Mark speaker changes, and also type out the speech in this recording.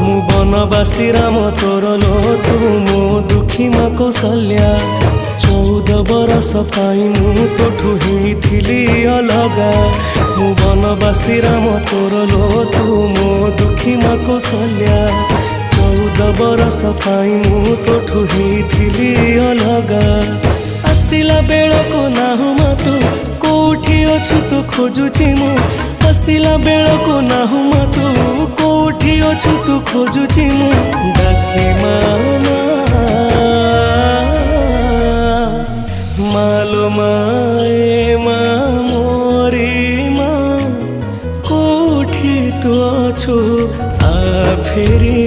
Speaker 1: मु बनवासी राम तोर लो तू मो दुखी माँ कौशल्या 14 बरस पाई मु तोठू हेइथिली अलगा मु बनवासी राम तोर लो तू मो दुखी माँ कौशल्या 14 बरस पाई मु तोठू हेइथिली अलगा आसिला बेलको नाहुमा तू कोठी अछु तू खोजुची मु आसिला बेलको नाहुमा तू कोठी अछु तू खोजुची मु डाके मामा मालो माए मा मोरी मा कोठी तू अछु आ फेरी